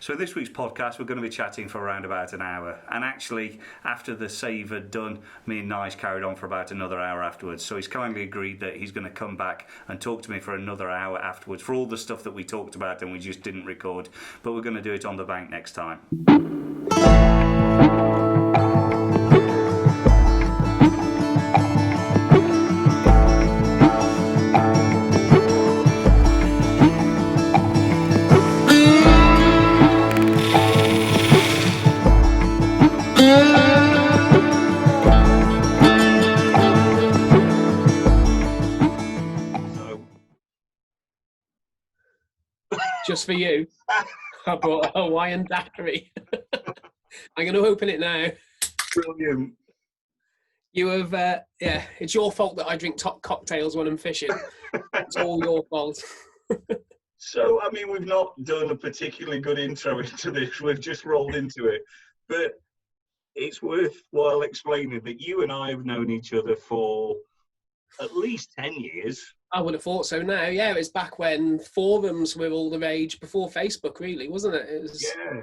So this week's podcast, we're going to be chatting for around about an hour. And actually, after the save had done, me and Nige carried on for about another hour afterwards. So he's kindly agreed that he's going to come back and talk to me for another hour afterwards for all the stuff that we talked about and we just didn't record. But we're going to do it on the bank next time. Just for you, I brought a Hawaiian daiquiri. I'm going to open it now. Brilliant. You have, it's your fault that I drink top cocktails when I'm fishing. It's all your fault. So, I mean, we've not done a particularly good intro into this. We've just rolled into it. But it's worthwhile explaining that you and I have known each other for at least 10 years. I would have thought so now. Yeah, it was back when forums were all the rage before Facebook, really, wasn't it? It was, yeah.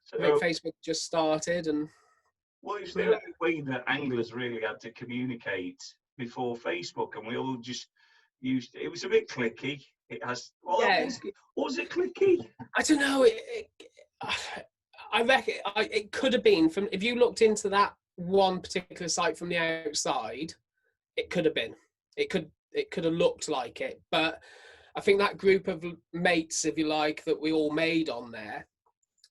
So, I think Facebook just started. Well, it's the only way that anglers really had to communicate before Facebook, and we all just used it. It was a bit clicky. It has. Well, yeah. Was it clicky? I don't know. I reckon it could have been from, if you looked into that one particular site from the outside, it could have been. It could have looked like it, but I think that group of mates, if you like, that we all made on there,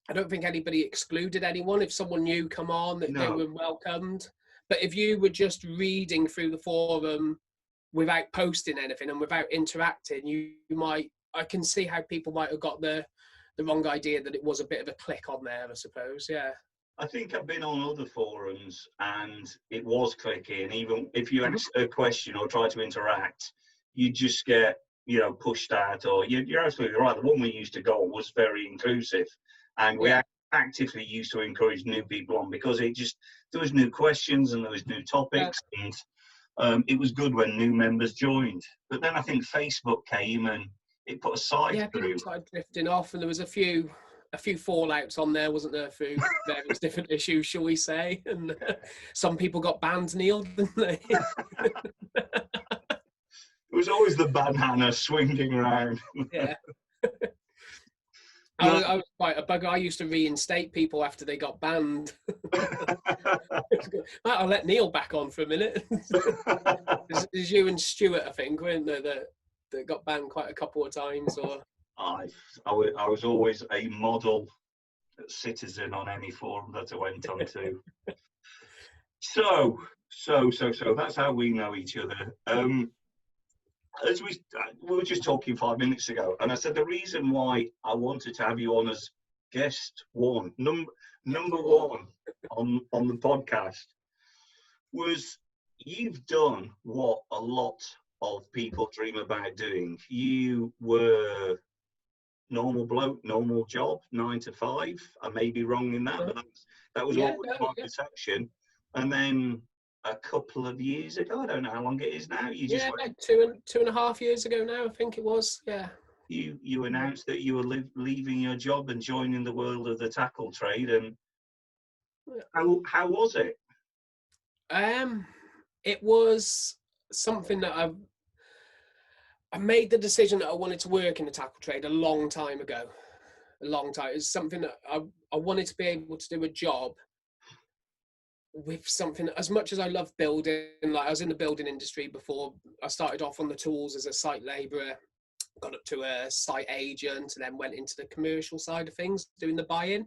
I don't think anybody excluded anyone. If someone new come on, that they were welcomed. But if you were just reading through the forum without posting anything and without interacting, you might, I can see how people might have got the wrong idea that it was a bit of a click on there, I suppose. Yeah. I think I've been on other forums and it was clicky, and even if you ask a question or try to interact, you just get, pushed out, or you're absolutely right. The one we used to go on was very inclusive, and we actively used to encourage new people on because there was new questions and there was new topics, and it was good when new members joined. But then I think Facebook came and it put a side through. People started drifting off, and there was a few fallouts on there, wasn't there, through various different issues, shall we say? And some people got banned, Neil, didn't they? It was always the banana swinging around. Yeah. I was quite a bugger. I used to reinstate people after they got banned. I'll let Neil back on for a minute. There's you and Stuart, I think, weren't there, that got banned quite a couple of times, or... I was always a model citizen on any forum that I went on to. So that's how we know each other. As we were just talking 5 minutes ago, and I said the reason why I wanted to have you on as guest number one on the podcast was you've done what a lot of people dream about doing. You were normal bloke, normal job, 9 to 5. I may be wrong in that, but that was always my perception. And then a couple of years ago, I don't know how long it is now. About two and a half years ago now, I think it was. Yeah. You announced that you were leaving your job and joining the world of the tackle trade, and how was it? It was something that I made the decision that I wanted to work in the tackle trade a long time ago. It's something that I wanted to be able to do a job with something, as much as I love building. Like, I was in the building industry before. I started off on the tools as a site labourer, got up to a site agent, and then went into the commercial side of things, doing the buy-in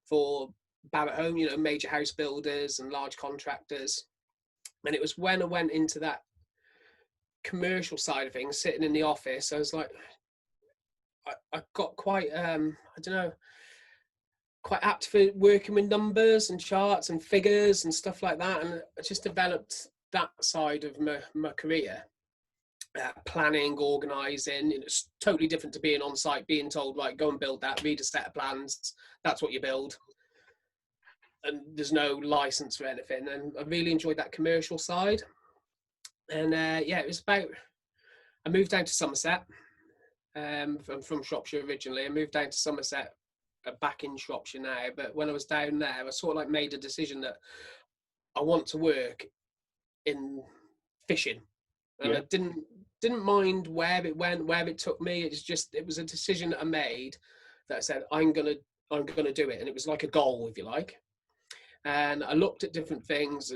for Barrett Home, major house builders and large contractors. And it was when I went into that commercial side of things, sitting in the office, I was like, I got quite quite apt for working with numbers and charts and figures and stuff like that, and I just developed that side of my career, planning, organising. It's totally different to being on site, being told, right, go and build that, read a set of plans, that's what you build, and there's no license for anything. And I really enjoyed that commercial side. And it was about, I moved down to Somerset. I'm from Shropshire originally. I moved down to Somerset back in Shropshire now, but when I was down there, I sort of like made a decision that I want to work in fishing, and Yeah. I didn't mind where it went, where it took me. It was a decision that I made, that I said I'm gonna do it, and it was like a goal, if you like. And I looked at different things,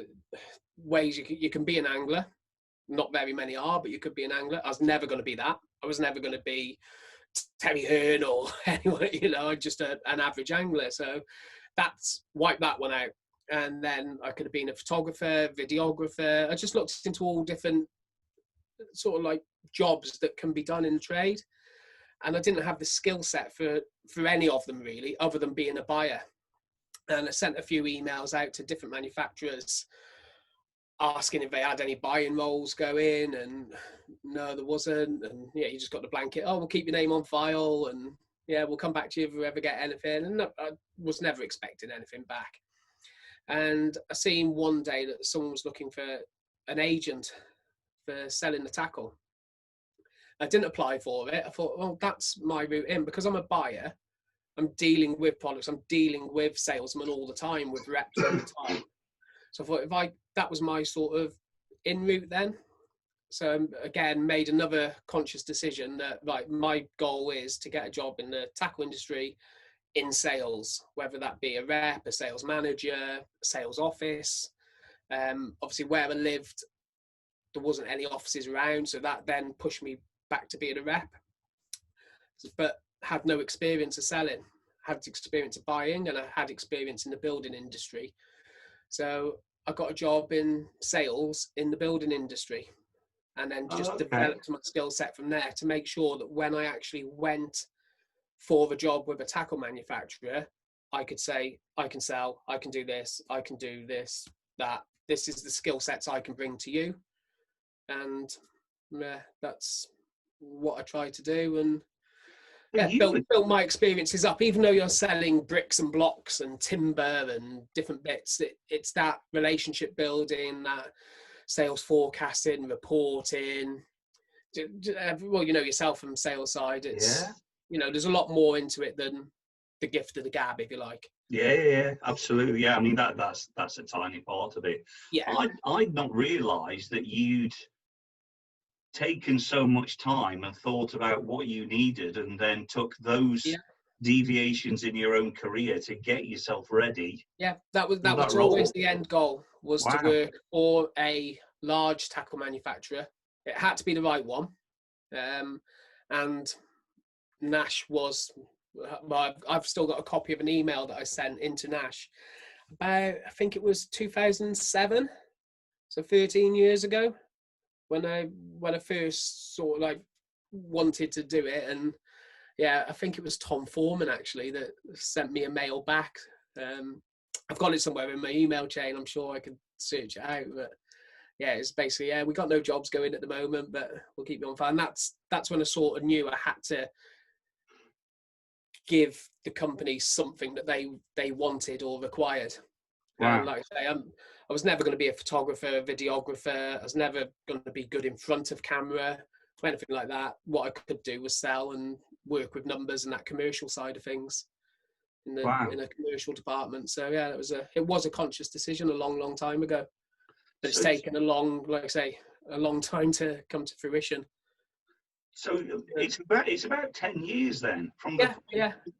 ways you can be an angler. Not very many are, but you could be an angler. I was never going to be that. I was never going to be Terry Hearn or anyone, just an average angler. So that's wiped that one out. And then I could have been a photographer, videographer. I just looked into all different sort of like jobs that can be done in the trade. And I didn't have the skill set for any of them really, other than being a buyer. And I sent a few emails out to different manufacturers asking if they had any buying roles going, and no, there wasn't. And yeah, you just got the blanket, oh, we'll keep your name on file, and yeah, we'll come back to you if we ever get anything. And no, I was never expecting anything back. And I seen one day that someone was looking for an agent for selling the tackle. I didn't apply for it. I thought, well, that's my route in, because I'm a buyer. I'm dealing with products. I'm dealing with salesmen all the time, with reps all the time. So I thought that was my sort of in route then. So again, made another conscious decision that my goal is to get a job in the tackle industry in sales, whether that be a rep, a sales manager, a sales office. Obviously where I lived, there wasn't any offices around. So that then pushed me back to being a rep, but had no experience of selling, had experience of buying, and I had experience in the building industry. So I got a job in sales in the building industry, and then just developed my skill set from there to make sure that when I actually went for the job with a tackle manufacturer, I could say, I can sell, I can do this, that. This is the skill sets I can bring to you. And that's what I try to do. And built my experiences up. Even though you're selling bricks and blocks and timber and different bits, it's that relationship building, that sales forecasting, reporting. Well, yourself from sales side, it's there's a lot more into it than the gift of the gab, if you like. Yeah, absolutely. Yeah, I mean that's a tiny part of it. Yeah, I'd not realised that you'd taken so much time and thought about what you needed, and then took those deviations in your own career to get yourself ready. Yeah, that was always the end goal, was to work for a large tackle manufacturer. It had to be the right one. And Nash was, I've still got a copy of an email that I sent into Nash about, I think it was 2007, so 13 years ago, when I first sort of like wanted to do it. And yeah, I think it was Tom Foreman actually that sent me a mail back. I've got it somewhere in my email chain. I'm sure I could search it out, but yeah, it's basically, we got no jobs going at the moment, but we'll keep you on fire. And that's when I sort of knew I had to give the company something that they wanted or required. Wow. Like I say, I was never going to be a photographer, a videographer. I was never going to be good in front of camera or anything like that. What I could do was sell and work with numbers and that commercial side of things in a commercial department. So yeah, it was a conscious decision a long time ago. But it's taken a long time to come to fruition. So it's about 10 years then from the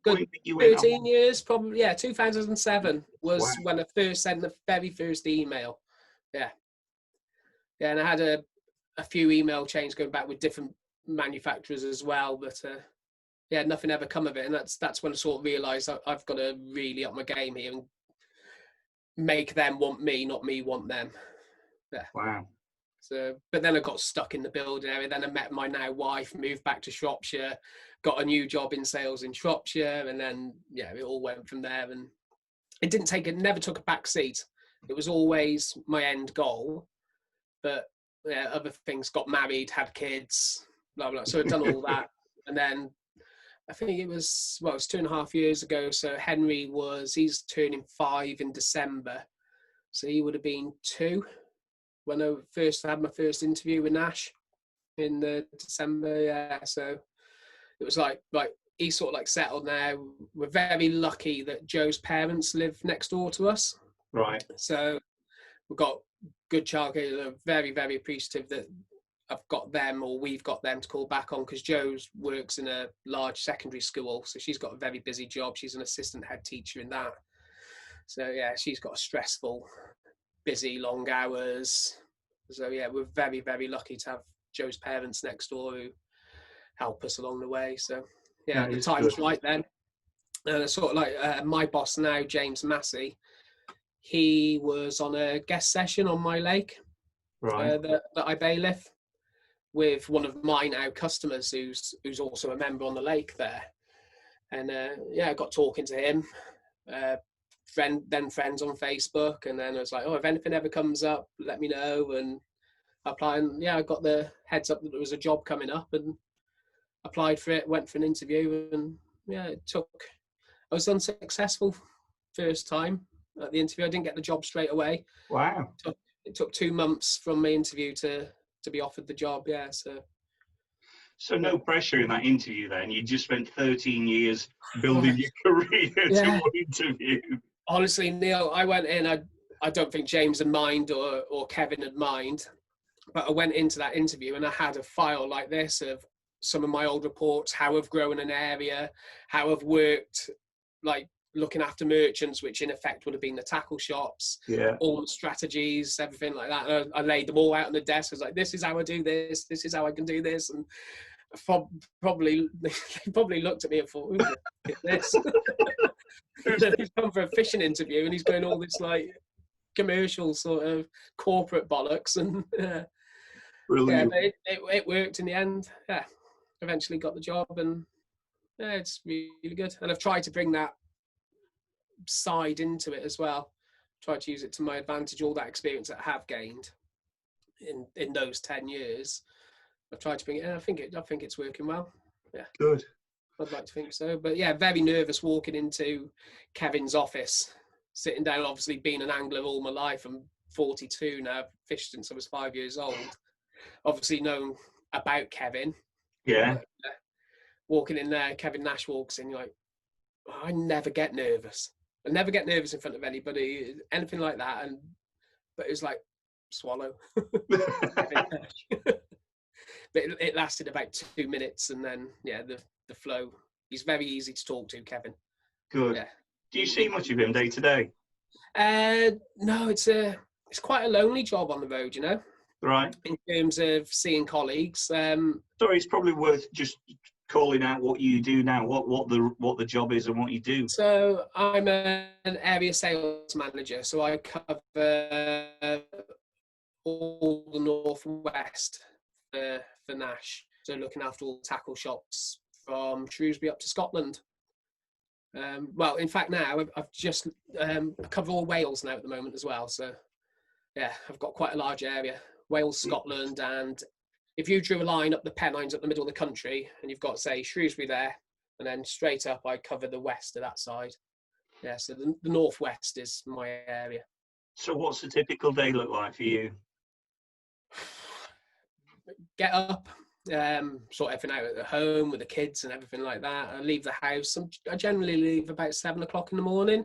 point that you 13 years probably. 2007 was when I first sent the very first email. And I had a few email chains going back with different manufacturers as well, but nothing ever come of it. And that's when I sort of realized I've got to really up my game here and make them want me, not me want them. Wow. So, but then I got stuck in the building area. Then I met my now wife, moved back to Shropshire, got a new job in sales in Shropshire, and then it all went from there. And it never took a back seat. It was always my end goal. But other things, got married, had kids, blah blah. So I'd done all that, and then I think it was 2.5 years ago. So he's turning 5 in December, so he would have been 2. When I first had my first interview with Nash in December, so it was like, right, he's sort of like settled now. We're very lucky that Joe's parents live next door to us. Right. So we've got good childcare. They're very, very appreciative that I've got them, or we've got them to call back on, because Joe's works in a large secondary school. So she's got a very busy job. She's an assistant head teacher in that. So yeah, she's got a stressful, busy, long hours. So yeah, we're very, very lucky to have Joe's parents next door who help us along the way. So yeah, the time's right then. And sort of like my boss now, James Massey, he was on a guest session on my lake that I bailiff with one of my now customers who's also a member on the lake there. And yeah, I got talking to him, friends on Facebook, and then I was like, oh, if anything ever comes up, let me know, and apply. And yeah, I got the heads up that there was a job coming up and applied for it, went for an interview, and yeah, I was unsuccessful first time at the interview. I didn't get the job straight away. Wow. It took 2 months from my interview to be offered the job. Yeah. So no pressure in that interview then. You just spent 13 years building your career to one interview. Honestly, Neil, I went in, I don't think James had mind or Kevin had mind, but I went into that interview and I had a file like this of some of my old reports, how I've grown an area, how I've worked, like looking after merchants, which in effect would have been the tackle shops, all the strategies, everything like that. And I laid them all out on the desk. I was like, this is how I do this. This is how I can do this. And probably they probably looked at me and thought, look at this. He's come for a fishing interview and he's going all this like commercial sort of corporate bollocks. And Brilliant. Yeah, but it worked in the end. Yeah, eventually got the job, and yeah, it's really good. And I've tried to bring that side into it as well. Try to use it to my advantage. All that experience that I have gained in those 10 years, I've tried to bring it in. I think it's working well. Yeah, good. I'd like to think so. But yeah, very nervous walking into Kevin's office, sitting down. Obviously, being an angler all my life. I'm 42 now. I've fished since I was 5 years old. Obviously, known about Kevin. Yeah. But, walking in there, Kevin Nash walks in. You're like, oh, I never get nervous. I never get nervous in front of anybody, anything like that. But it was like, swallow. But it lasted about 2 minutes, and then yeah, the flow. He's very easy to talk to, Kevin. Good. Yeah. Do you see much of him day to day? No, it's quite a lonely job on the road, you know. Right. In terms of seeing colleagues. Sorry, it's probably worth just calling out what you do now, what the job is and what you do. So I'm an area sales manager, so I cover all the northwest for Nash. So looking after all the tackle shops from Shrewsbury up to Scotland. Well, in fact, now I've just I cover all Wales now at the moment as well. So yeah, I've got quite a large area. Wales, Scotland, and if you drew a line up the Pennines up the middle of the country, and you've got, say, Shrewsbury there, and then straight up, I cover the west of that side. Yeah, so the northwest is my area. So what's a typical day look like for you? Get up, sort everything out at home with the kids and everything like that. I leave the house. I generally leave about 7 o'clock in the morning.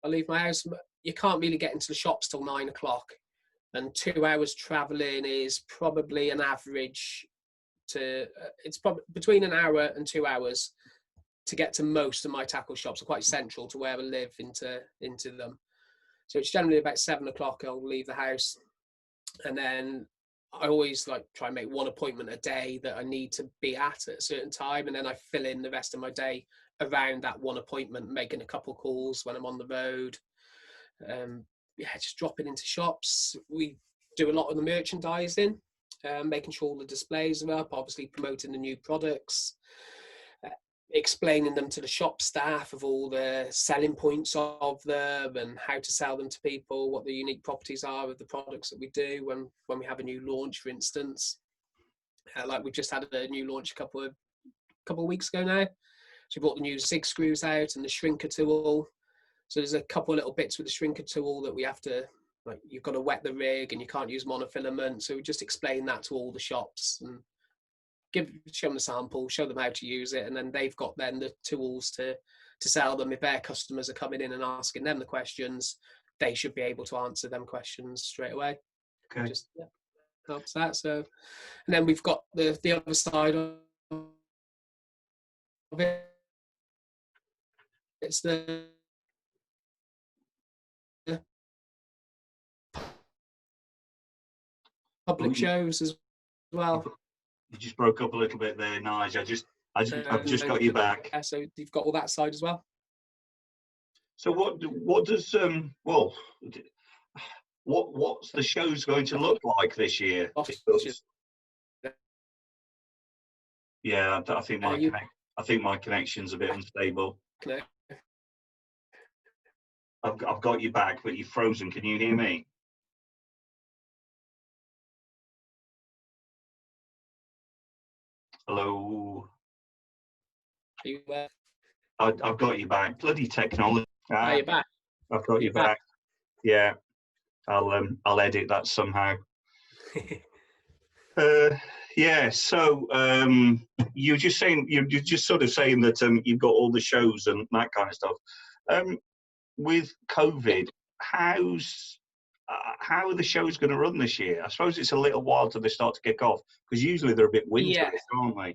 I leave my house. You can't really get into the shops till 9 o'clock. And 2 hours traveling is probably an average it's probably between an hour and 2 hours to get to most of my tackle shops. Are quite central to where I live into them. So it's generally about 7 o'clock. I'll leave the house, and then I always like try and make one appointment a day that I need to be at a certain time, and then I fill in the rest of my day around that one appointment, making a couple calls when I'm on the road. Yeah, just dropping into shops. We do a lot of the merchandising, making sure all the displays are up, obviously promoting the new products, explaining them to the shop staff of all the selling points of them and how to sell them to people, what the unique properties are of the products that we do when we have a new launch, for instance. Like we just had a new launch a couple of weeks ago now. So we brought the new zig screws out and the shrinker tool. So there's a couple of little bits with the shrinker tool that we have to, like, you've got to wet the rig and you can't use monofilament. So we just explain that to all the shops and show them the sample, show them how to use it, and then they've got then the tools to sell them. If their customers are coming in and asking them the questions, they should be able to answer them questions straight away. Okay. Just helps that. So, and then we've got the other side of it. It's the public shows as well. You just broke up a little bit there, Nige. I've just got you back. So you've got all that side as well. So what does what's the shows going to look like this year? Yeah, I think my connection's a bit unstable. I've got you back, but you're frozen. Can you hear me? Hello. Are you there? I've got you back. Bloody technology. Are you back? I've got you back. Yeah. I'll edit that somehow. Yeah. So you're just sort of saying that you've got all the shows and that kind of stuff. With COVID, how are the shows going to run this year? I suppose it's a little while till they start to kick off, because usually they're a bit winterish, aren't they?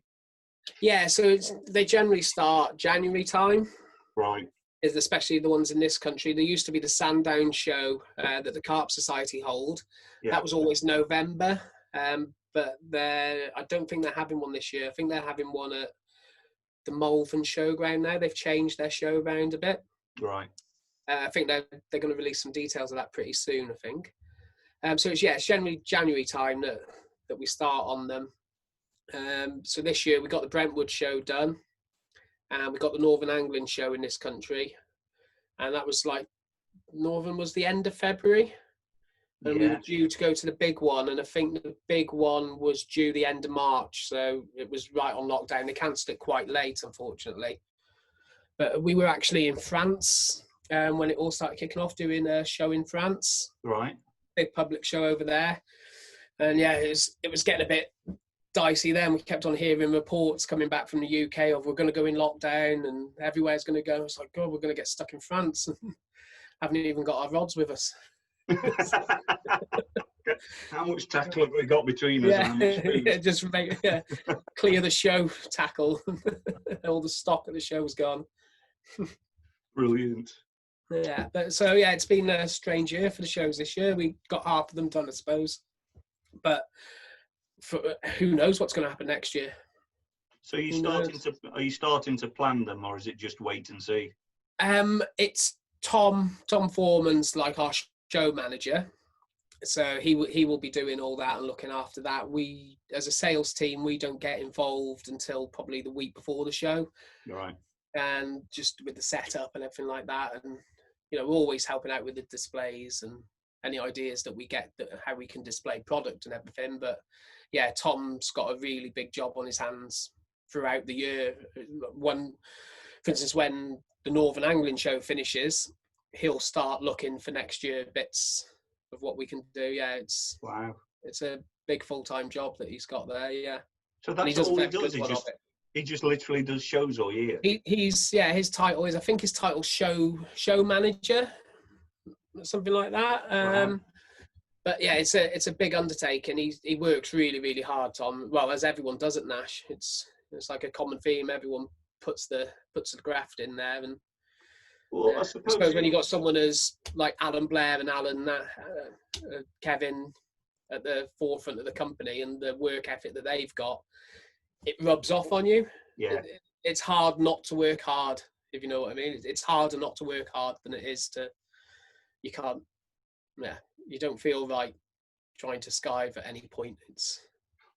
Yeah, so they generally start January time. Right. Is especially the ones in this country. There used to be the Sandown show that the Carp Society hold. Yeah. That was always November, but I don't think they're having one this year. I think they're having one at the Malvern Showground now. They've changed their show round a bit. Right. I think they're going to release some details of that pretty soon, I think. So it's generally January time that we start on them. So this year we got the Brentwood show done, and we got the Northern Angling show in this country, and that was Northern was the end of February, and we were due to go to the big one, and I think the big one was due the end of March, so it was right on lockdown. They cancelled it quite late, unfortunately, but we were actually in France when it all started kicking off, doing a show in France. Right. Big public show over there, and it was getting a bit dicey then. We kept on hearing reports coming back from the UK of we're going to go in lockdown and everywhere's going to go. It's like, God, we're going to get stuck in France. Haven't even got our rods with us. How much tackle have we got between us? Just clear the show tackle. All the stock of the show's gone. Brilliant. Yeah, but so it's been a strange year for the shows this year. We got half of them done, I suppose, but who knows what's going to happen next year. So are you starting to plan them, or is it just wait and see? It's Tom Foreman's our show manager, so he will be doing all that and looking after that. We, as a sales team, we don't get involved until probably the week before the show. Right. And just with the setup and everything like that, and we're always helping out with the displays and any ideas that we get, how we can display product and everything. But Tom's got a really big job on his hands throughout the year. For instance, when the Northern Angling show finishes, he'll start looking for next year bits of what we can do. It's a big full-time job that he's got there. Yeah. So that's all he does. He just literally does shows all year. He's his title is, I think his title show manager, something like that. Wow. But it's a big undertaking. He works really, really hard, Tom. Well, as everyone does at Nash, it's like a common theme. Everyone puts the graft in there, and I suppose when you got someone as like Alan Blair and Kevin at the forefront of the company and the work ethic that they've got, it rubs off on you. Yeah, it's hard not to work hard, if you know what I mean. It's harder not to work hard than it is to. You can't. Yeah, you don't feel like trying to skive at any point.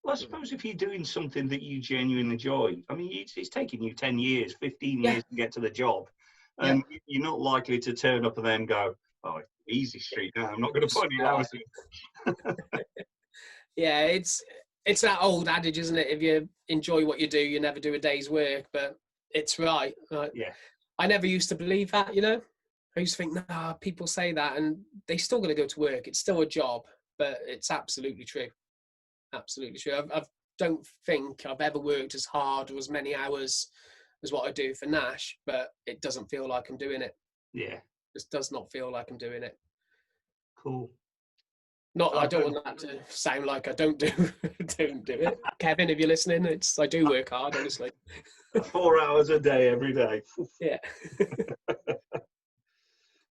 Well, I suppose if you're doing something that you genuinely enjoy, I mean, it's taken you 10 years, 15 years to get to the job, and you're not likely to turn up and then go, "Oh, easy street now. I'm not going to put any hours in." Yeah, it's that old adage, isn't it? If you enjoy what you do, you never do a day's work. But it's right. Yeah. I never used to believe that, I used to think, nah, people say that and they still got to go to work. It's still a job, but it's absolutely true. Absolutely true. I've don't think I've ever worked as hard or as many hours as what I do for Nash, but it doesn't feel like I'm doing it. Yeah. Just does not feel like I'm doing it. Cool. Not, I don't want that to sound like I don't do it. Kevin, if you're listening, I do work hard, honestly. 4 hours a day, every day. Yeah.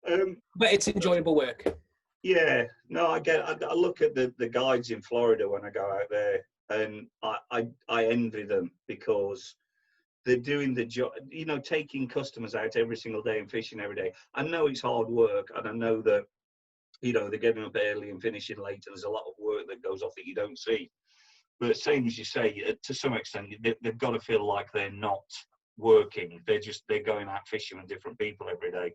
But it's enjoyable work. Yeah, no, I look at the guides in Florida when I go out there, and I envy them because they're doing the job, you know, taking customers out every single day and fishing every day. I know it's hard work, and I know that, you know, they're getting up early and finishing late, and there's a lot of work that goes off that you don't see. But same as you say, to some extent, they've got to feel like they're not working. They're going out fishing with different people every day.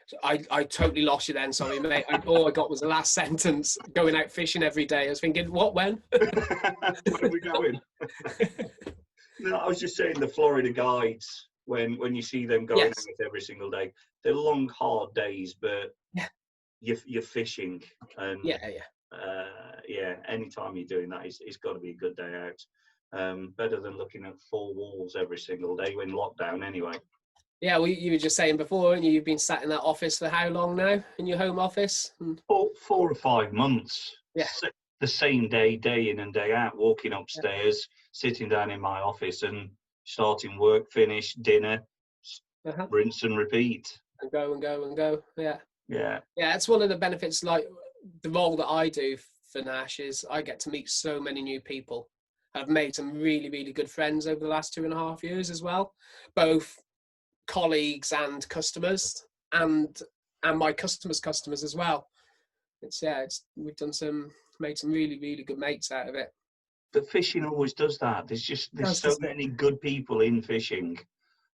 So I totally lost you then, sorry, mate. All I got was the last sentence, going out fishing every day. I was thinking, what, when? Where are we going? No, I was just saying the Florida guides, when you see them going out every single day, they're long, hard days, but you're fishing. And anytime you're doing that, it's got to be a good day out. Better than looking at four walls every single day in lockdown anyway. Yeah, well, you were just saying before, weren't you? You've been sat in that office for how long now? In your home office? 4 or 5 months. Yeah. The same day in and day out, walking upstairs, sitting down in my office and starting work, finish, dinner, rinse and repeat. And go and go and go, yeah. Yeah. Yeah, it's one of the benefits, like the role that I do for Nash is I get to meet so many new people. I've made some really, really good friends over the last 2.5 years as well, both colleagues and customers, and my customers as well. We've made some really, really good mates out of it. But fishing always does that. There's so many good people in fishing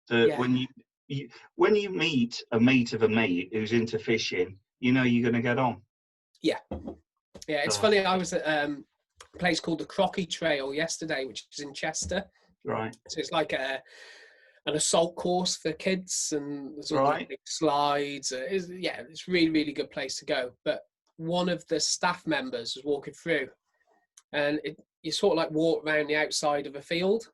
that when you meet a mate of a mate who's into fishing, you know you're going to get on. Yeah, it's funny. I was at a place called the Crocky Trail yesterday, which is in Chester. Right. So it's like an assault course for kids, and there's all the big slides. It's a really, really good place to go. But one of the staff members was walking through, and you sort of like walk around the outside of a field,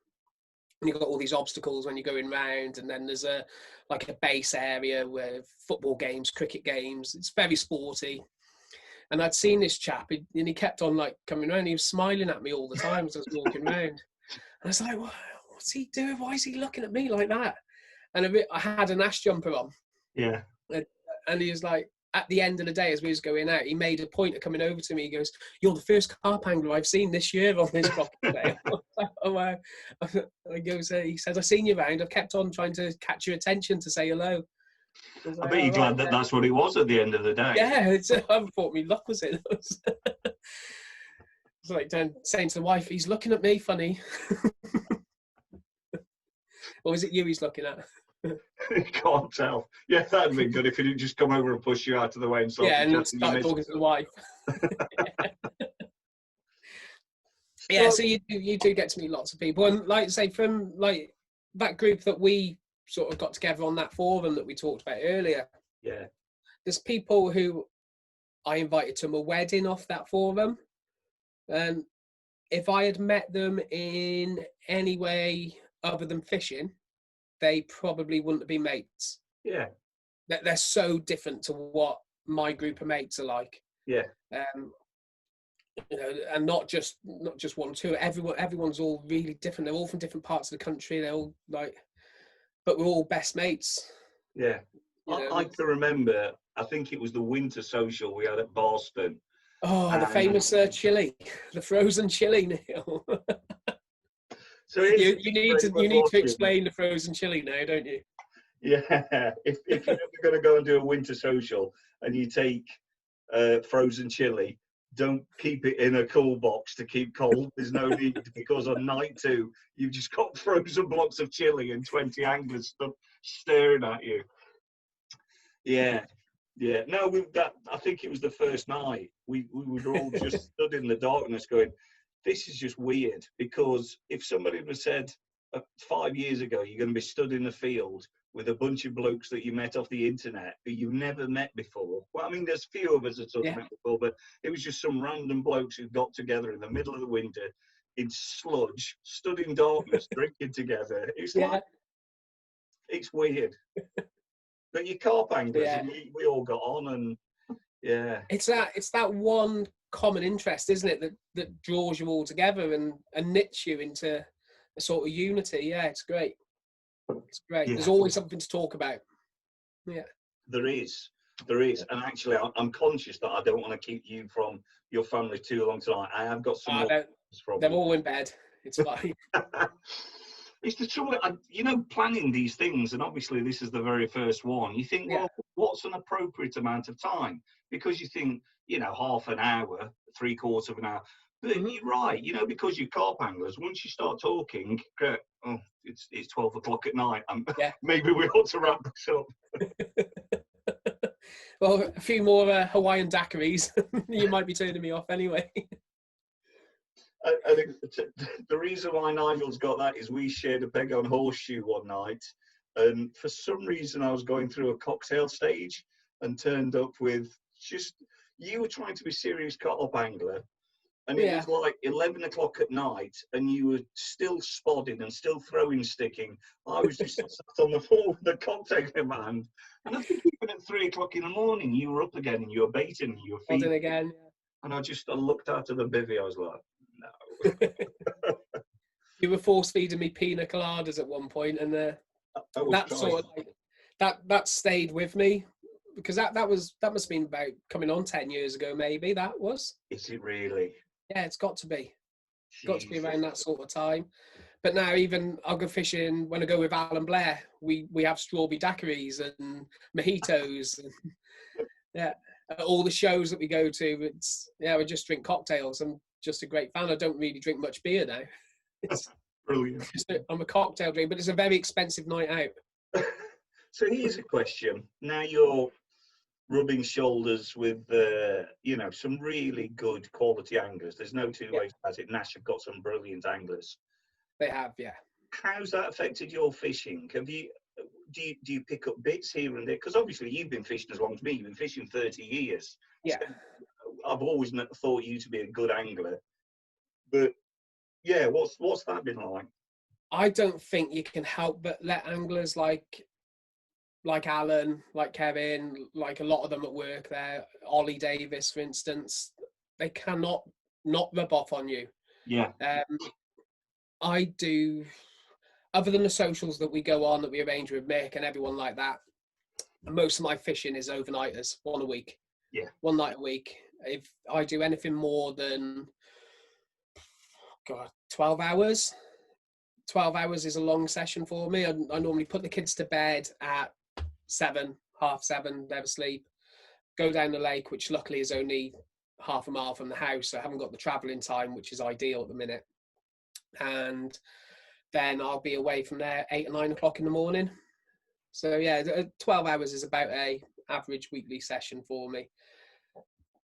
and you've got all these obstacles when you're going round, and then there's a base area where football games, cricket games. It's very sporty. And I'd seen this chap, and he kept on like coming around. He was smiling at me all the time as I was walking around. And I was like, what's he doing? Why is he looking at me like that? And I had a Nash jumper on. Yeah. And he was like, at the end of the day, as we was going out, he made a point of coming over to me. He goes, "You're the first carp angler I've seen this year on this property today." Oh, wow. He said, "I've seen you around. I've kept on trying to catch your attention to say hello." I bet you're glad that's what it was at the end of the day. Yeah, I thought me luck was it. It's like saying to the wife, "He's looking at me funny." Or is it you he's looking at? You can't tell. Yeah, that'd be good if he didn't just come over and push you out of the way and start talking to the wife. So you do get to meet lots of people, and like I say, from like that group that we sort of got together on that forum that we talked about earlier. Yeah, there's people who I invited to my wedding off that forum, and if I had met them in any way other than fishing, they probably wouldn't have been mates. Yeah. They're so different to what my group of mates are like. Yeah. You know, and not just one or two. Everyone's all really different. They're all from different parts of the country. They're all but we're all best mates. Yeah. I can remember, I think it was the winter social we had at Boston. Oh, the famous chili, the frozen chili, Neil. So you need to explain the frozen chili now, don't you? Yeah, if you're ever going to go and do a winter social and you take frozen chili, don't keep it in a cool box to keep cold. There's no need, because on night 2 you've just got frozen blocks of chili and 20 anglers staring at you. Yeah. No, I think it was the first night. We were all just stood in the darkness going, this is just weird, because if somebody had said, 5 years ago, you're going to be stood in the field with a bunch of blokes that you met off the internet who you've never met before. Well, I mean, there's a few of us that sort of Yeah. met before, but it was just some random blokes who got together in the middle of the winter in sludge, stood in darkness, drinking together. It's Yeah. like, it's weird. But you're carp anglers, Yeah. and we all got on, and yeah. It's that one common interest, isn't it, that draws you all together and knits you into a sort of unity. Yeah, it's great. It's great. Yeah. There's always something to talk about. Yeah. There is. And actually, I'm conscious that I don't want to keep you from your family too long tonight. I have got some more from they're you. all in bed. It's fine. It's the trouble, planning these things, and obviously this is the very first one. You think, well, what's an appropriate amount of time? Because you think, half an hour, 3/4 of an hour. But you're right, because you're carp anglers, once you start talking, it's 12 o'clock at night. Maybe we ought to wrap this up. Well, a few more Hawaiian daiquiris, you might be turning me off anyway. The reason why Nigel's got that is we shared a peg on horseshoe one night, and for some reason I was going through a cocktail stage and turned up with you were trying to be serious carp angler, and it was like 11 o'clock at night, and you were still spodding and still throwing sticking. I was just sat on the floor with a cocktail in my hand, and I think even at 3 o'clock in the morning, you were up again and you were baiting, you were feeding again. And I looked out of the bivvy. I was like, no. You were force feeding me pina coladas at one point, and that sort of that stayed with me, because that must have been about coming on 10 years ago, maybe. That was. Is it really? Yeah, it's got to be. Jesus. Got to be around that sort of time. But now, even I'll go fishing when I go with Alan Blair. We have strawberry daiquiris and mojitos, and all the shows that we go to. We just drink cocktails. I'm just a great fan. I don't really drink much beer now. It's brilliant. I'm a cocktail drink, but it's a very expensive night out. So here's a question. Now you're rubbing shoulders with some really good quality anglers. There's no two ways about it. Nash have got some brilliant anglers. They have, yeah. How's that affected your fishing? Do you pick up bits here and there? Because obviously you've been fishing as long as me. You've been fishing 30 years. Yeah. So I've always thought you to be a good angler. But yeah, what's that been like? I don't think you can help but let anglers like Alan, like Kevin, like a lot of them at work there, Ollie Davis, for instance, they cannot not rub off on you. Yeah. I do, other than the socials that we go on, that we arrange with Mick and everyone like that, most of my fishing is overnighters, one a week. Yeah. 1 night a week. If I do anything more than 12 hours, 12 hours is a long session for me. I normally put the kids to bed at 7, half 7, they're asleep, go down the lake, which luckily is only half a mile from the house, so I haven't got the travelling time, which is ideal at the minute. And then I'll be away from there 8 or 9 o'clock in the morning. So 12 hours is about a average weekly session for me.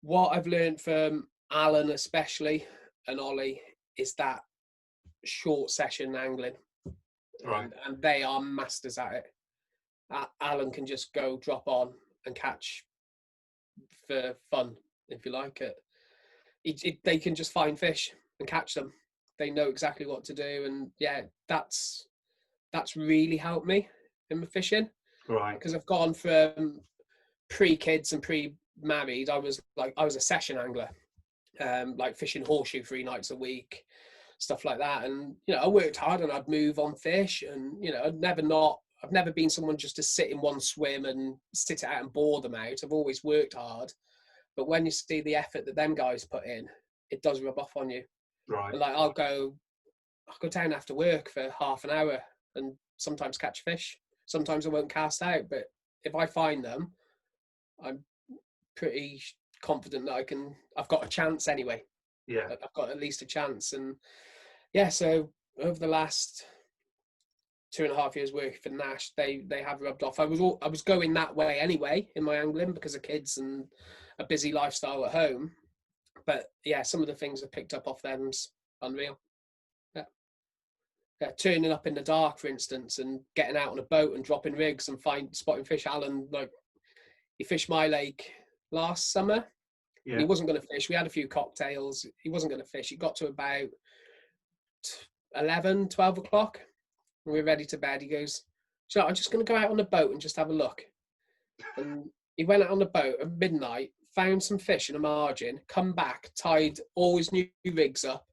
What I've learned from Alan especially, and Ollie, is that short session angling. Right. And they are masters at it. Alan can just go drop on and catch for fun, if you like it. They can just find fish and catch them. They know exactly what to do, and that's really helped me in my fishing. Right. Because I've gone from pre-kids and pre-married. I was a session angler, like fishing horseshoe 3 nights a week, stuff like that. And I worked hard, and I'd move on fish, and I've never been someone just to sit in one swim and sit it out and bore them out. I've always worked hard. But when you see the effort that them guys put in, it does rub off on you. Right. And I'll go down after work for half an hour and sometimes catch fish. Sometimes I won't cast out, but if I find them, I'm pretty confident that I've got a chance anyway. Yeah. I've got at least a chance. And so over the last 2.5 years working for Nash, they have rubbed off. I was going that way anyway in my angling because of kids and a busy lifestyle at home. But some of the things I picked up off them's unreal. Yeah. turning up in the dark, for instance, and getting out on a boat and dropping rigs and spotting fish. Alan, like, he fished my lake last summer, and he wasn't going to fish. We had a few cocktails. He wasn't going to fish. It got to about 11, 12 o'clock, and we were ready to bed. He goes, "So I'm just going to go out on the boat and just have a look." And he went out on the boat at midnight, found some fish in a margin, come back, tied all his new rigs up,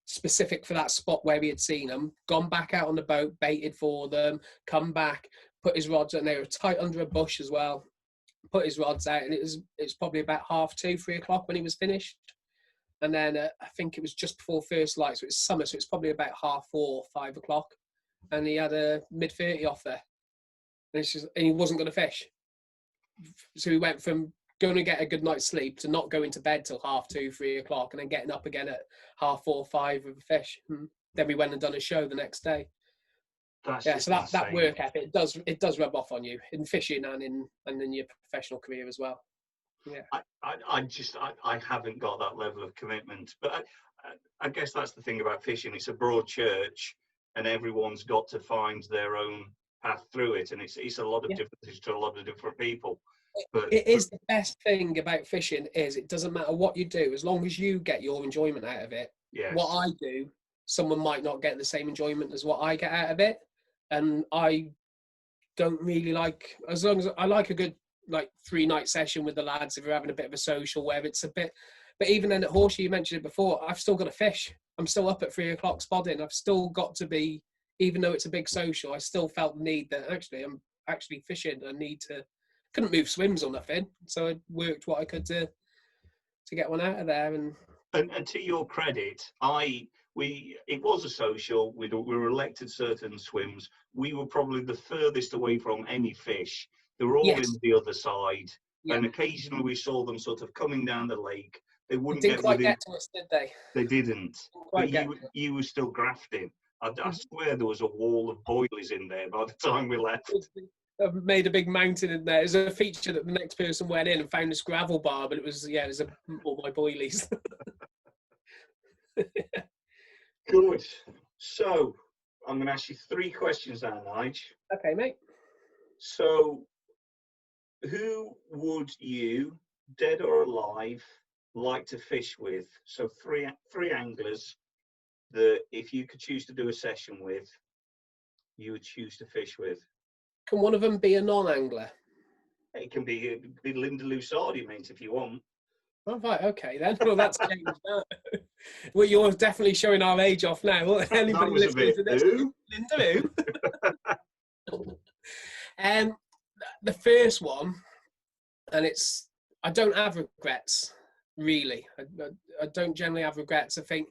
specific for that spot where we had seen them, gone back out on the boat, baited for them, come back, put his rods, and they were tight under a bush as well, put his rods out, and it's probably about 2:30, 3 o'clock when he was finished. And then I think it was just before first light, so it's summer, so it's probably about 4:30, 5 o'clock, and he had a mid-30 off there, and he wasn't going to fish. So we went from going to get a good night's sleep to not going to bed till 2:30, 3 o'clock, and then getting up again at 4:30, 5 with a fish. And then we went and done a show the next day. So that work ethic, it does rub off on you in fishing and in your professional career as well. Yeah, I haven't got that level of commitment, but I guess that's the thing about fishing. It's a broad church, and everyone's got to find their own path through it, and it's a lot of differences to a lot of different people. But it is the best thing about fishing is it doesn't matter what you do, as long as you get your enjoyment out of it. Yes. What I do, someone might not get the same enjoyment as what I get out of it, and I don't really like, as long as I like a good 3-night session with the lads, if we're having a bit of a social where it's a bit, but even then at Horseshoe, you mentioned it before, I've still got to fish. I'm still up at 3 o'clock spotting. I've still got to be, even though it's a big social, I still felt the need that I'm actually fishing. I need to, couldn't move swims or nothing, so I worked what I could to get one out of there. And to your credit, it was a social. We were elected certain swims. We were probably the furthest away from any fish. They were all in the other side, and occasionally we saw them sort of coming down the lake. They wouldn't get to us, did they? They didn't. But you were still grafting. I swear there was a wall of boilies in there by the time we left. I've made a big mountain in there. There's a feature that the next person went in and found this gravel bar, but it was all my boilies. Good. So I'm going to ask you 3 questions now, Nige. Okay, mate. So, who would you, dead or alive, like to fish with? So three anglers that if you could choose to do a session with, you would choose to fish with. Can one of them be a non-angler? It can be Linda Lusardi, mate, if you want. Oh, right, okay then. Well, that's changed now. Well, you're definitely showing our age off now. Anybody listening to this? Linda who? The first one, and I don't have regrets, really. I don't generally have regrets, I think.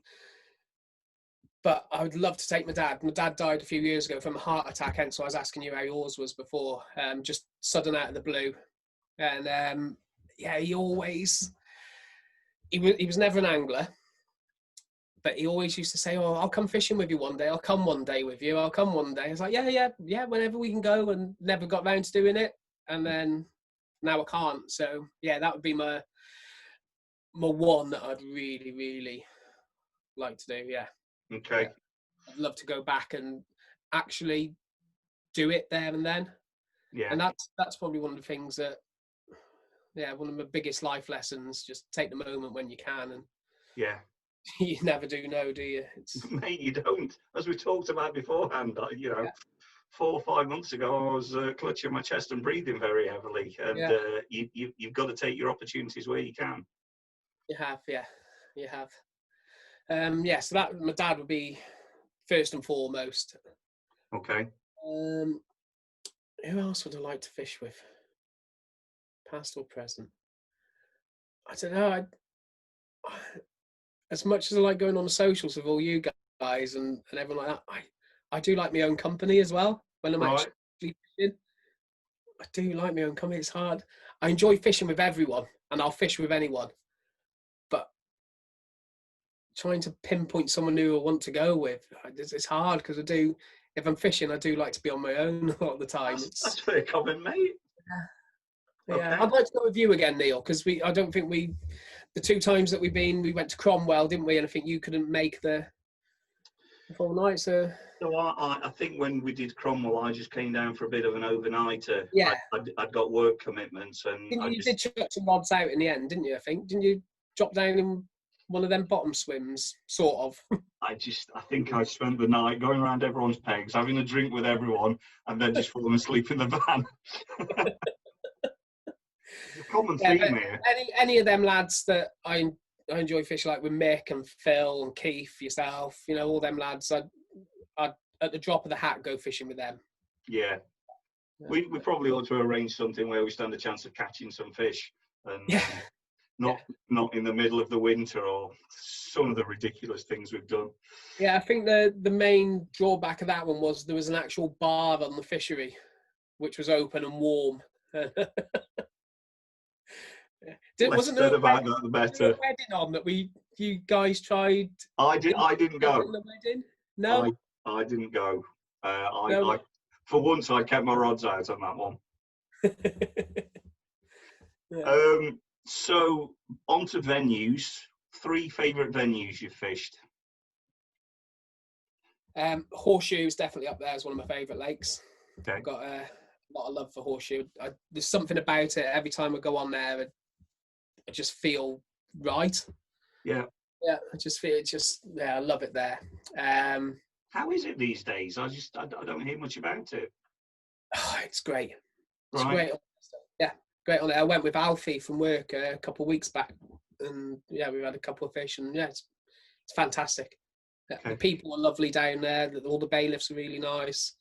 But I would love to take my dad. My dad died a few years ago from a heart attack, hence why I was asking you how yours was before, just sudden out of the blue. And he was never an angler, but he always used to say, "Oh, I'll come fishing with you one day. I'll come one day with you. I'll come one day." I was like, yeah, whenever we can go, and never got round to doing it. And then now I can't. So yeah, that would be my one that I'd really, really like to do. Yeah. Okay. Yeah. I'd love to go back and actually do it there and then. Yeah. And that's probably one of the things that, one of my biggest life lessons, just take the moment when you can. And yeah. You never do know, do you? Mate, you don't. As we talked about beforehand, 4 or 5 months ago, I was clutching my chest and breathing very heavily. And you've got to take your opportunities where you can. You have, yeah. You have. So that my dad would be first and foremost. Okay. Who else would I like to fish with? Past or present? I don't know. As much as I like going on the socials with all you guys and everyone like that, I do like my own company as well. When I'm actually fishing, I do like my own company. It's hard. I enjoy fishing with everyone, and I'll fish with anyone. But trying to pinpoint someone who I want to go with, it's hard because if I'm fishing, I do like to be on my own a lot of the time. That's very common, mate. Yeah. Okay. I'd like to go with you again, Neil, because I don't think the 2 times that we went to Cromwell, didn't we? And I think you couldn't make the Full nights. So I think when we did Cromwell, I just came down for a bit of an overnighter. Yeah. I'd got work commitments, and You did chuck some rods out in the end, didn't you? I think didn't you drop down in one of them bottom swims, sort of? I think I spent the night going around everyone's pegs, having a drink with everyone, and then just falling asleep in the van. The common Yeah, theme but here. any of them lads that I enjoy fishing, like with Mick and Phil and Keith, yourself, you know, all them lads, I'd at the drop of the hat go fishing with them. Yeah. We probably ought to arrange something where we stand a chance of catching some fish, and not in the middle of the winter or some of the ridiculous things we've done. Yeah, I think the main drawback of that one was there was an actual bar on the fishery, which was open and warm. Less said about that, the better. A wedding on that you guys tried? I didn't go. The wedding? No, I didn't go. no. I for once I kept my rods out on that one. Yeah. So on to venues. 3 favourite venues you've fished. Horseshoe is definitely up there as one of my favourite lakes. Okay. I've got a lot of love for Horseshoe. There's something about it. Every time I go on there, I just feel right. Yeah. Yeah, I just feel I love it there. How is it these days? I don't hear much about it. Oh, it's great. It's Right. great. Yeah, great on it. I went with Alfie from work a couple of weeks back, and yeah, we had a couple of fish, and yeah, it's fantastic. Okay. The people are lovely down there. All the bailiffs are really nice.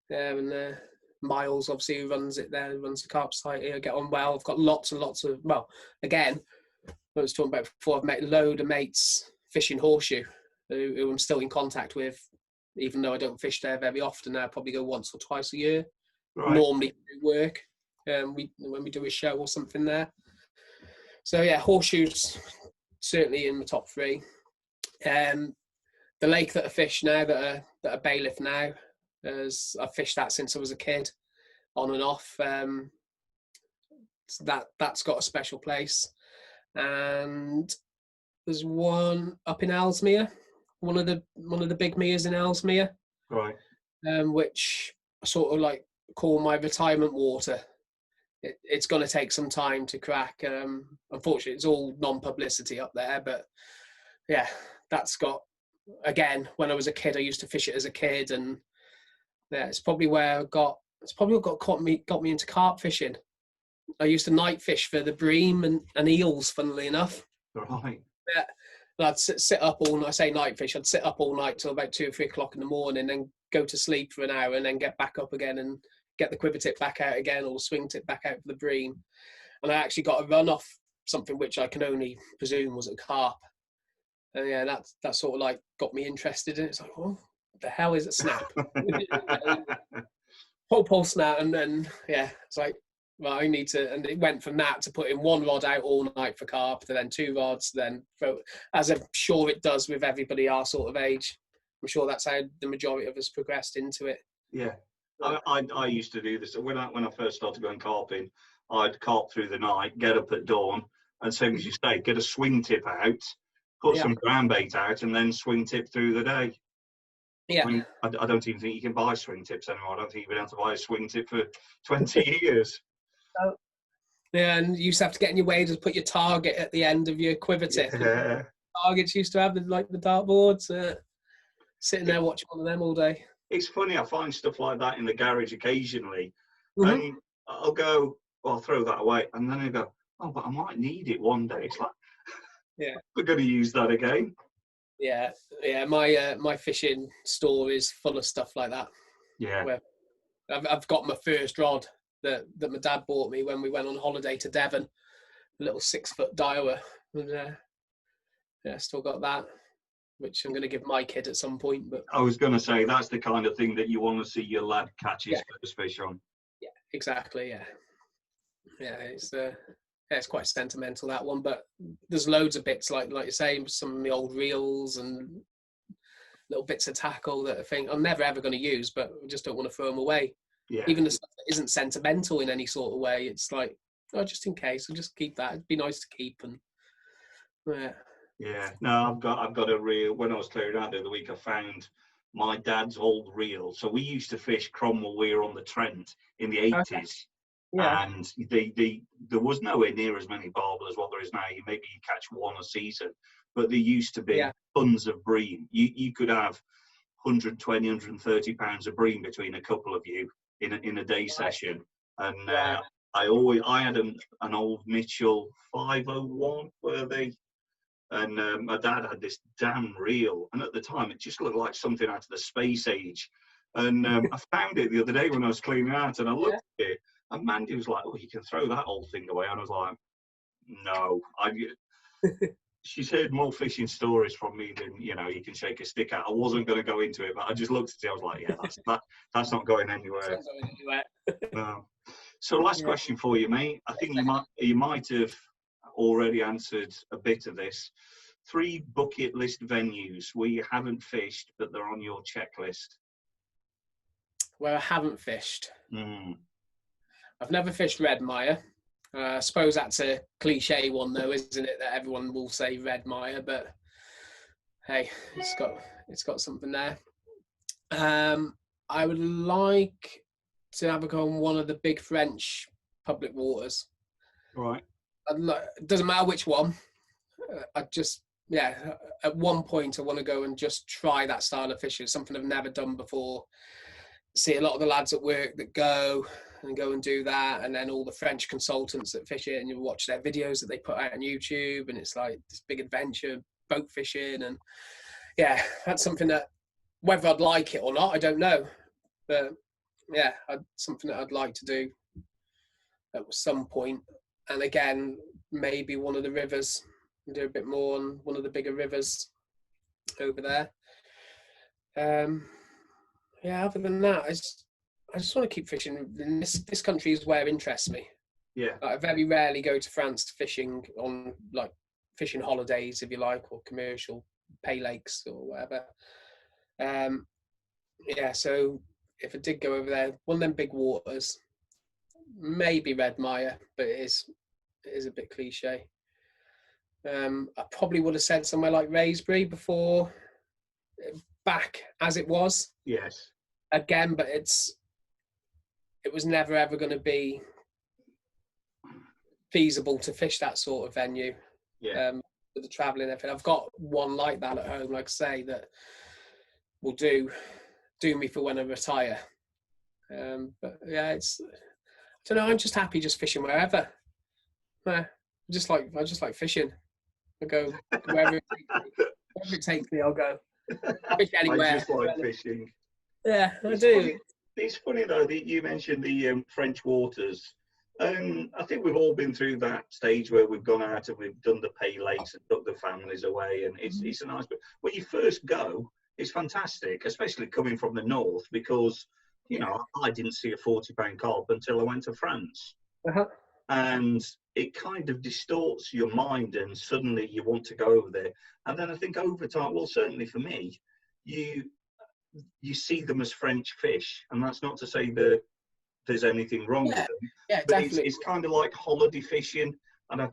And Miles, obviously, who runs it there, who runs the carp site here, get on well. I've got lots and lots of, well, again, I was talking about before, I've met a load of mates fishing Horseshoe who I'm still in contact with, even though I don't fish there very often. I probably go once or twice a year, Right. normally through work, when we do a show or something there. So yeah, Horseshoe's certainly in the top 3. The lake that I fish now, that are bailiff now, as I've fished that since I was a kid, on and off. So that's got a special place. And there's one up in Ellesmere, one of the big meres in Ellesmere, Right. Which I sort of like call my retirement water. It's going to take some time to crack. Unfortunately, it's all non-publicity up there, but yeah, that's got, again, when I was a kid, I used to fish it as a kid, and yeah, it's probably what got me into carp fishing. I used to night fish for the bream and eels, funnily enough. Right. Yeah. I'd sit up all night. I say night fish. I'd sit up all night till about 2 or 3 o'clock in the morning, then go to sleep for an hour, and then get back up again and get the quiver tip back out again, or the swing tip back out for the bream. And I actually got a run off something which I can only presume was a carp. And yeah, that sort of like got me interested in it. It's like, oh, what the hell is a snap? Pole snap, and then yeah, it's like, well, I need to, and it went from that to putting 1 rod out all night for carp, to then 2 rods, then as I'm sure it does with everybody our sort of age. I'm sure that's how the majority of us progressed into it. Yeah. I used to do this when I first started going carping. I'd carp through the night, get up at dawn, and same as you say, get a swing tip out, put some ground bait out, and then swing tip through the day. Yeah. I mean, I don't even think you can buy swing tips anymore. I don't think you've been able to buy a swing tip for 20 years. Yeah, and you used to have to get in your way to put your target at the end of your quiver tip. Yeah. Targets used to have the dartboards. Sitting there watching one of them all day. It's funny, I find stuff like that in the garage occasionally, and I'll go, well, I'll throw that away, and then I go, oh, but I might need it one day. It's like, yeah, we're going to use that again. Yeah. My fishing store is full of stuff like that. Yeah. Where I've got my first rod that my dad bought me when we went on holiday to Devon, a little 6-foot Daiwa, and yeah, still got that, which I'm going to give my kid at some point. But I was going to say, that's the kind of thing that you want to see your lad catch his first fish on. Yeah, exactly. Yeah, it's quite sentimental, that one. But there's loads of bits like you say, some of the old reels and little bits of tackle that I think I'm never ever going to use, but I just don't want to throw them away. Yeah. Even the stuff that isn't sentimental in any sort of way, it's like, oh, just in case, I'll just keep that. It'd be nice to keep. And yeah. Yeah, no, I've got a reel. When I was clearing out the other week, I found my dad's old reel. So we used to fish Cromwell Weir on the Trent in the Okay. 80s, Yeah. and there was nowhere near as many barbel as what there is now. Maybe you catch one a season, but there used to be Yeah. tons of bream. You could have 120, 130 pounds of bream between a couple of you in a day session, and Right. I had an old Mitchell 501, were they? And my dad had this damn reel, and at the time it just looked like something out of the space age. And I found it the other day when I was cleaning out, and I Yeah. looked at it, and Mandy was like, "Oh, you can throw that old thing away," and I was like, "No." She's heard more fishing stories from me than you can shake a stick at. I wasn't going to go into it, but I just looked at it. I was like, "Yeah, that's not going anywhere." Sounds like anywhere. No. So, last Yeah. question for you, mate. I think you might have already answered a bit of this. 3 bucket list venues where you haven't fished, but they're on your checklist. Where I haven't fished. Mm. I've never fished Red Mire. I suppose that's a cliche one, though, isn't it? That everyone will say Red Mire, but hey, it's got something there. I would like to have a go on one of the big French public waters. Right. It doesn't matter which one. I just, yeah, at one point I want to go and just try that style of fishing, something I've never done before. See a lot of the lads at work that go and do that, and then all the French consultants that fish it, and you watch their videos that they put out on YouTube, and it's like this big adventure, boat fishing, and yeah, that's something that, whether I'd like it or not, I don't know, but yeah, something that I'd like to do at some point. And again, maybe one of the rivers, do a bit more on one of the bigger rivers over there. Yeah, other than that, I just want to keep fishing. This country is where it interests me. Yeah. Like, I very rarely go to France fishing on like fishing holidays, if you like, or commercial pay lakes or whatever. Yeah, so if I did go over there, one of them big waters, maybe Red Mire, but it is a bit cliche. I probably would have said somewhere like Raisbury before, back as it was Yes. again, but it was never ever going to be feasible to fish that sort of venue. Yeah. With the travelling and everything. I've got one like that at home, like I say, that will do me for when I retire. But yeah, I don't know. I'm just happy just fishing wherever. I just like fishing. I go wherever it takes me. I'll go fish I anywhere. just like fishing. Yeah, I It's do. funny, it's funny though that you mentioned the French waters. I think we've all been through that stage where we've gone out and we've done the pay lakes and took the families away, and it's a nice. But when you first go, it's fantastic, especially coming from the north, because I didn't see a £40 carp until I went to France, Uh-huh. and it kind of distorts your mind, and suddenly you want to go over there. And then I think over time, well, certainly for me, you see them as French fish, and that's not to say that there's anything wrong with them, Yeah, but definitely. it's kind of like holiday fishing, and I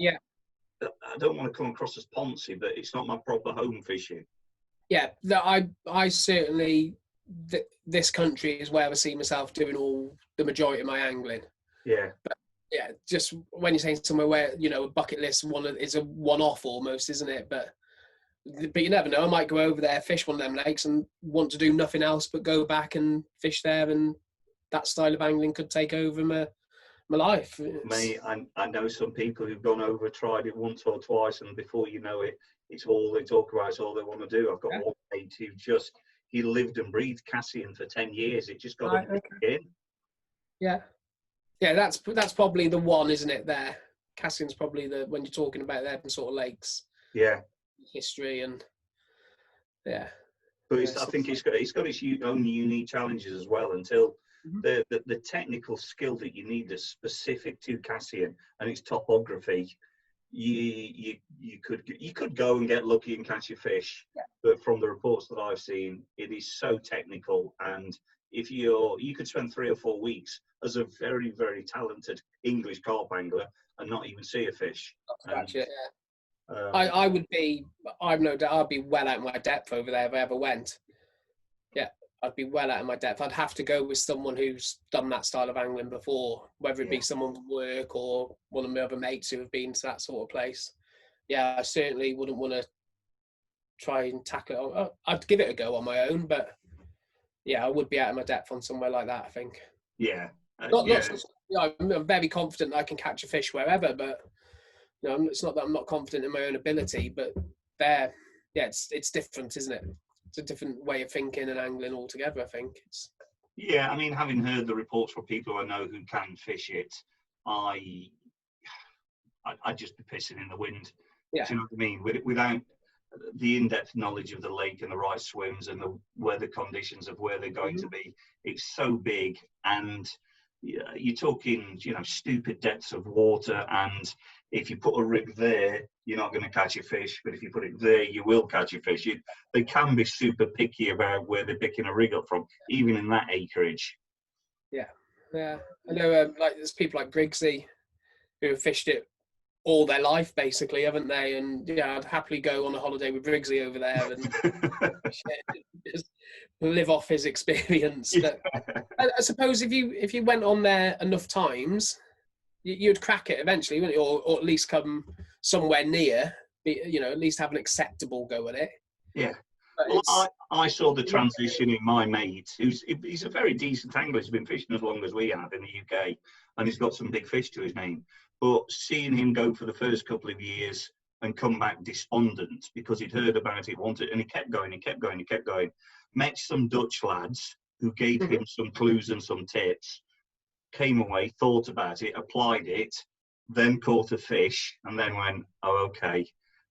don't want to come across as poncy, but it's not my proper home fishing. Yeah, I certainly this country is where I see myself doing the majority of my angling. Yeah. But yeah, just when you're saying somewhere where a bucket list is a one-off almost, isn't it? But you never know. I might go over there, fish one of them lakes, and want to do nothing else but go back and fish there, and that style of angling could take over my life. Mate, I know some people who've gone over, tried it once or twice, and before you know it, it's all they talk about. It's all they want to do. I've got one mate who he lived and breathed Cassian for 10 years. It just got him in. Yeah, that's probably the one, isn't it? There, Cassian's probably when you're talking about them sort of lakes. Yeah. History and yeah. But I think it's got its own unique challenges as well. Until the technical skill that you need is specific to Cassian and its topography. You could go and get lucky and catch a fish, but from the reports that I've seen, it is so technical. And if you could spend 3 or 4 weeks as a very, very talented English carp angler and not even see a fish. Scratch it, I would be, I've no doubt, I'd be well out of my depth over there if I ever went. Yeah, I'd be well out of my depth. I'd have to go with someone who's done that style of angling before, whether it be someone from work or one of my other mates who have been to that sort of place. Yeah, I certainly wouldn't want to try and tackle it. I'd give it a go on my own, but yeah, I would be out of my depth on somewhere like that, I think. Yeah. I'm very confident I can catch a fish wherever, but it's not that I'm not confident in my own ability, but it's different, isn't it? It's a different way of thinking and angling altogether, I think. Yeah, I mean, having heard the reports from people I know who can fish it, I'd just be pissing in the wind. Yeah. Do you know what I mean? Without the in-depth knowledge of the lake and the right swims and the weather conditions of where they're going to be, it's so big, and you're talking, stupid depths of water, and if you put a rig there, you're not going to catch a fish, but if you put it there, you will catch a fish. They can be super picky about where they're picking a rig up from, even in that acreage. Yeah. I know, there's people like Briggsy who have fished it all their life, basically, haven't they? And I'd happily go on a holiday with Briggsy over there and just live off his experience. Yeah. But I suppose if you went on there enough times, you'd crack it eventually, wouldn't you? Or at least come somewhere near, at least have an acceptable go at it. Yeah. Well, I saw the transition in my mate, he's a very decent angler. He's been fishing as long as we have in the UK, and he's got some big fish to his name. But seeing him go for the first couple of years and come back despondent because he'd heard about it, and he kept going, met some Dutch lads who gave him some clues and some tips, came away, thought about it, applied it, then caught a fish, and then went, oh, okay.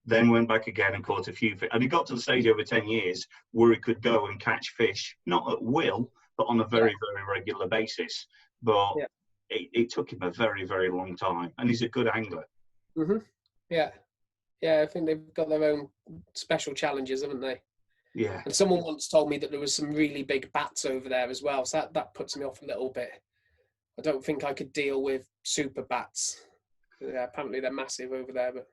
Then went back again and caught a few fish. And he got to the stage over 10 years where he could go and catch fish, not at will, but on a very, very regular basis. But it took him a very, very long time. And he's a good angler. Mm-hmm. Yeah. Yeah, I think they've got their own special challenges, haven't they? Yeah. And someone once told me that there was some really big bats over there as well. So that puts me off a little bit. I don't think I could deal with super bats. Yeah, apparently they're massive over there. But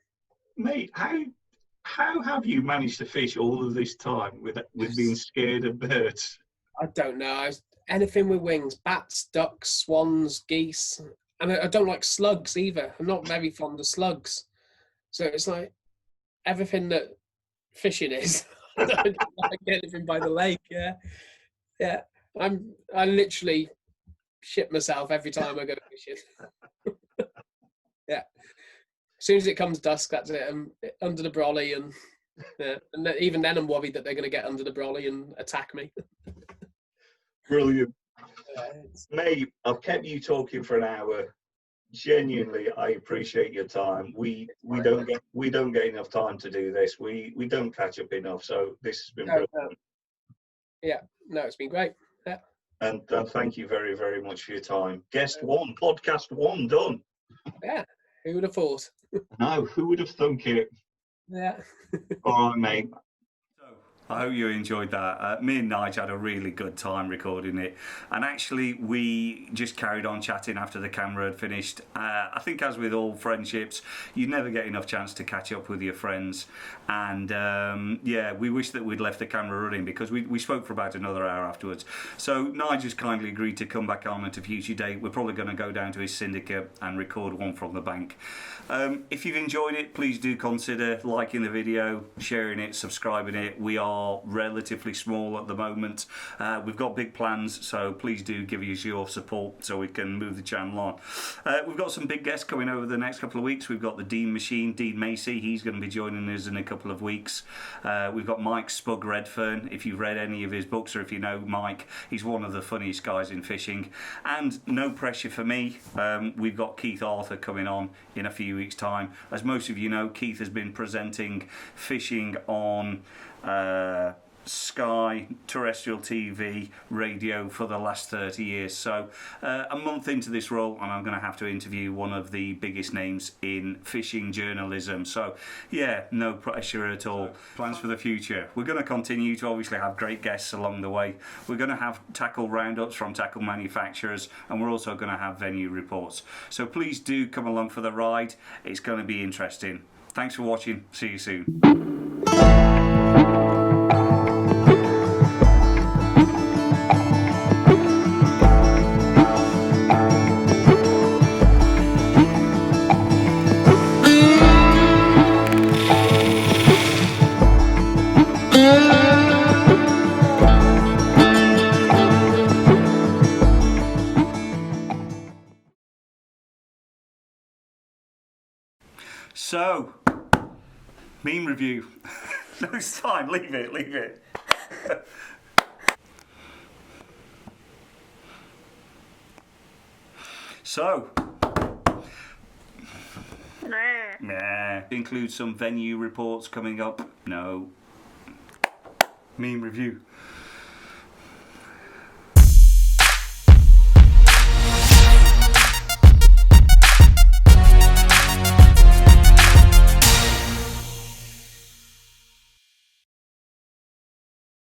mate, how have you managed to fish all of this time with being scared of birds? I don't know. Anything with wings: bats, ducks, swans, geese. And I don't like slugs either. I'm not very fond of slugs. So it's like everything that fishing is. I don't like anything by the lake. Yeah. I literally shit myself every time I go fishing. Yeah. As soon as it comes dusk, that's it. I'm under the brolly, and even then I'm worried that they're going to get under the brolly and attack me. Brilliant. Mate, I've kept you talking for an hour. Genuinely, I appreciate your time. We don't get enough time to do this. We don't catch up enough, so this has been brilliant. Yeah, no, it's been great. Yeah. And thank you very, very much for your time. Guest one, podcast one, done. Yeah, who would have thought? No, who would have thunk it? Yeah. All right, mate. I hope you enjoyed that. Me and Nige had a really good time recording it, and actually we just carried on chatting after the camera had finished. I think, as with all friendships, you never get enough chance to catch up with your friends, and we wish that we'd left the camera running, because we spoke for about another hour afterwards. So Nige has kindly agreed to come back on at a future date. We're probably going to go down to his syndicate and record one from the bank. If you've enjoyed it, please do consider liking the video, sharing it, subscribing it. We are relatively small at the moment. We've got big plans, so please do give us your support so we can move the channel on. We've got some big guests coming over the next couple of weeks. We've got the Dean Machine, Dean Macy. He's going to be joining us in a couple of weeks. We've got Mike Spug Redfern. If you've read any of his books, or if you know Mike, he's one of the funniest guys in fishing. And no pressure for me, we've got Keith Arthur coming on in a few weeks' time. As most of you know, Keith has been presenting fishing on Sky, terrestrial TV, radio for the last 30 years. So a month into this role, and I'm going to have to interview one of the biggest names in fishing journalism. So yeah, no pressure at all. Plans for the future: we're going to continue to obviously have great guests along the way. We're going to have tackle roundups from tackle manufacturers, and we're also going to have venue reports. So please do come along for the ride. It's going to be interesting. Thanks for watching. See you soon. So, meme review. No, it's fine. Leave it. So, include some venue reports coming up. No. Meme review.